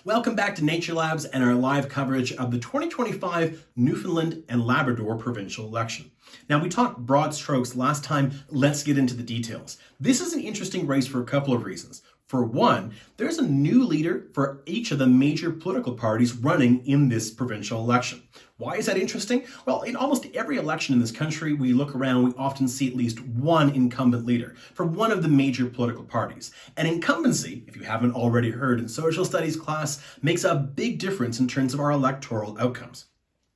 Welcome back to Nature Labs and our live coverage of the 2025 Newfoundland and Labrador provincial election. Now, we talked broad strokes last time. Let's get into the details. This is an interesting race for a couple of reasons. For one, there's a new leader for each of the major political parties running in this provincial election. Why is that interesting? Well, in almost every election in this country, we look around, we often see at least one incumbent leader for one of the major political parties. And incumbency, if you haven't already heard in social studies class, makes a big difference in terms of our electoral outcomes.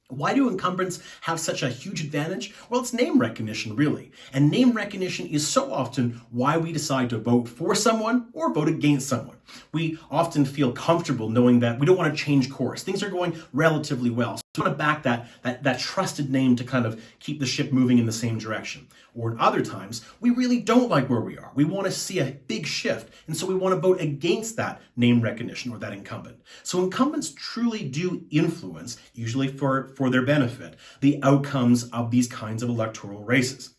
Why do incumbents have such a huge advantage? Well, it's name recognition, really. And name recognition is so often why we decide to vote for someone or vote against someone. We often feel comfortable knowing that we don't want to change course. Things are going relatively well. So we want to back that trusted name to kind of keep the ship moving in the same direction. Or at other times, we really don't like where we are. We want to see a big shift. And so we want to vote against that name recognition or that incumbent. So incumbents truly do influence, usually for their benefit, the outcomes of these kinds of electoral races.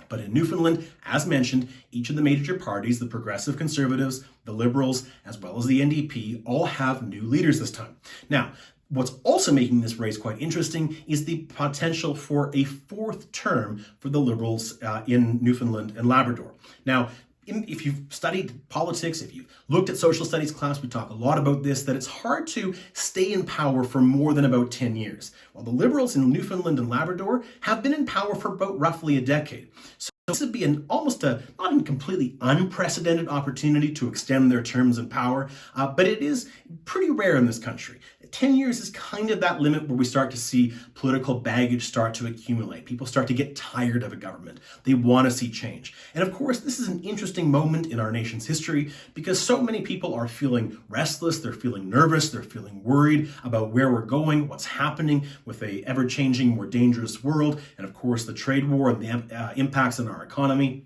But in Newfoundland, as mentioned, each of the major parties, the Progressive Conservatives, the Liberals, as well as the NDP, all have new leaders this time. Now, what's also making this race quite interesting is the potential for a fourth term for the Liberals in Newfoundland and Labrador. Now, if you've studied politics, if you've looked at social studies class, we talk a lot about this, that it's hard to stay in power for more than about 10 years. While the Liberals in Newfoundland and Labrador have been in power for about roughly a decade. So this would be not a completely unprecedented opportunity to extend their terms in power, but it is pretty rare in this country. 10 years is kind of that limit where we start to see political baggage start to accumulate. People start to get tired of a government. They want to see change. And of course, this is an interesting moment in our nation's history because so many people are feeling restless, they're feeling nervous, they're feeling worried about where we're going, what's happening with a ever-changing, more dangerous world, and of course, the trade war and the impacts on our economy.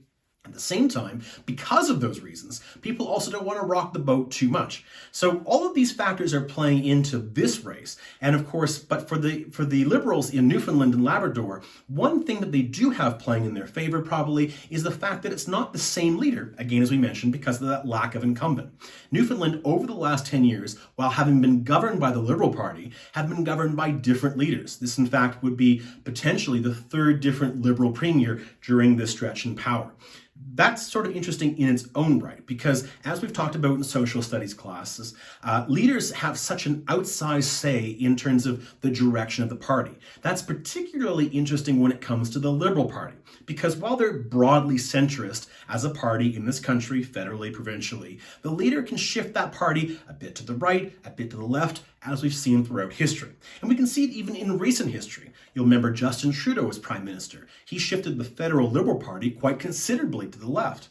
At the same time, because of those reasons, people also don't want to rock the boat too much. So all of these factors are playing into this race. And of course, but for the Liberals in Newfoundland and Labrador, one thing that they do have playing in their favor probably is the fact that it's not the same leader, again, as we mentioned, because of that lack of incumbent. Newfoundland, over the last 10 years, while having been governed by the Liberal Party, have been governed by different leaders. This, in fact, would be potentially the third different Liberal premier during this stretch in power. That's sort of interesting in its own right, because as we've talked about in social studies classes, leaders have such an outsized say in terms of the direction of the party. That's particularly interesting when it comes to the Liberal Party, because while they're broadly centrist as a party in this country, federally, provincially, the leader can shift that party a bit to the right, a bit to the left, as we've seen throughout history. And we can see it even in recent history. You'll remember Justin Trudeau as Prime Minister. He shifted the federal Liberal Party quite considerably to the left.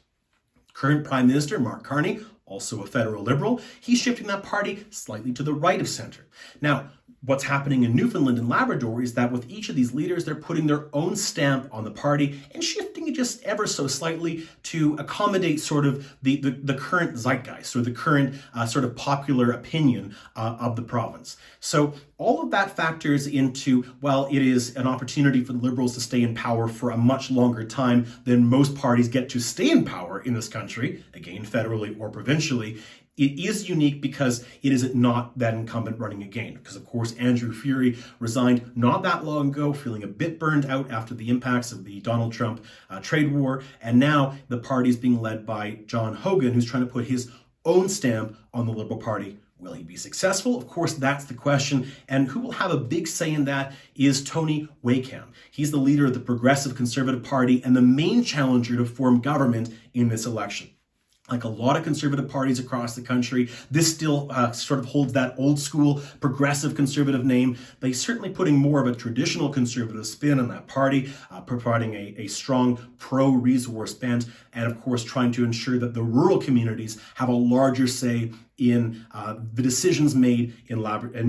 Current Prime Minister Mark Carney, also a federal Liberal, he's shifting that party slightly to the right of center. Now, what's happening in Newfoundland and Labrador is that with each of these leaders, they're putting their own stamp on the party and shifting it just ever so slightly to accommodate sort of the current zeitgeist or the current sort of popular opinion of the province. So all of that factors into, while it is an opportunity for the Liberals to stay in power for a much longer time than most parties get to stay in power in this country, again, federally or provincially, it is unique because it is not that incumbent running again. Because, of course, Andrew Furey resigned not that long ago, feeling a bit burned out after the impacts of the Donald Trump trade war. And now the party is being led by John Hogan, who's trying to put his own stamp on the Liberal Party. Will he be successful? Of course, that's the question. And who will have a big say in that is Tony Wakeham. He's the leader of the Progressive Conservative Party and the main challenger to form government in this election. Like a lot of conservative parties across the country, this still sort of holds that old school progressive conservative name, but he's certainly putting more of a traditional conservative spin on that party, providing a strong pro-resource bent, and of course trying to ensure that the rural communities have a larger say in the decisions made in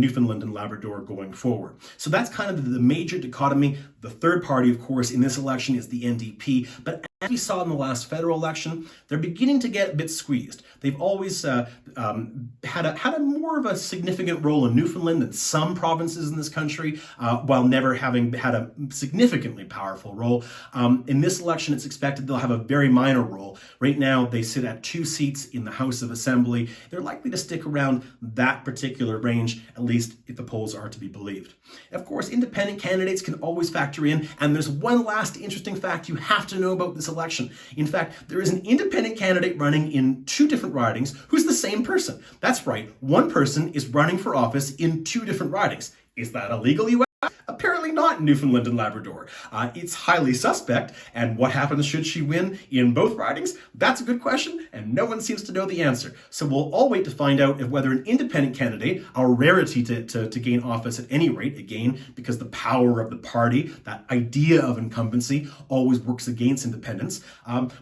Newfoundland and Labrador going forward. So that's kind of the major dichotomy. The third party, of course, in this election is the NDP, but As we saw in the last federal election, they're beginning to get a bit squeezed. They've always had a more of a significant role in Newfoundland than some provinces in this country, while never having had a significantly powerful role. In this election, it's expected they'll have a very minor role. Right now, they sit at 2 seats in the House of Assembly. They're likely to stick around that particular range, at least if the polls are to be believed. Of course, independent candidates can always factor in, and there's one last interesting fact you have to know about this election. In fact, there is an independent candidate running in 2 different ridings who's the same person. That's right, one person is running for office in 2 different ridings. Is that illegal, you ask? Apparently not in Newfoundland and Labrador. It's highly suspect, and what happens should she win in both ridings? That's a good question, and no one seems to know the answer. So we'll all wait to find out if whether an independent candidate, a rarity to gain office at any rate, again, because the power of the party, that idea of incumbency, always works against independence.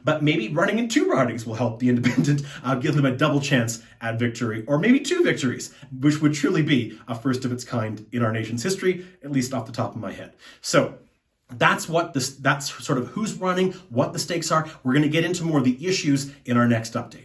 But maybe running in 2 ridings will help the independent, give them a double chance at victory, or maybe 2 victories, which would truly be a first of its kind in our nation's history, at least off the top of my head. So that's sort of who's running, what the stakes are. We're going to get into more of the issues in our next update.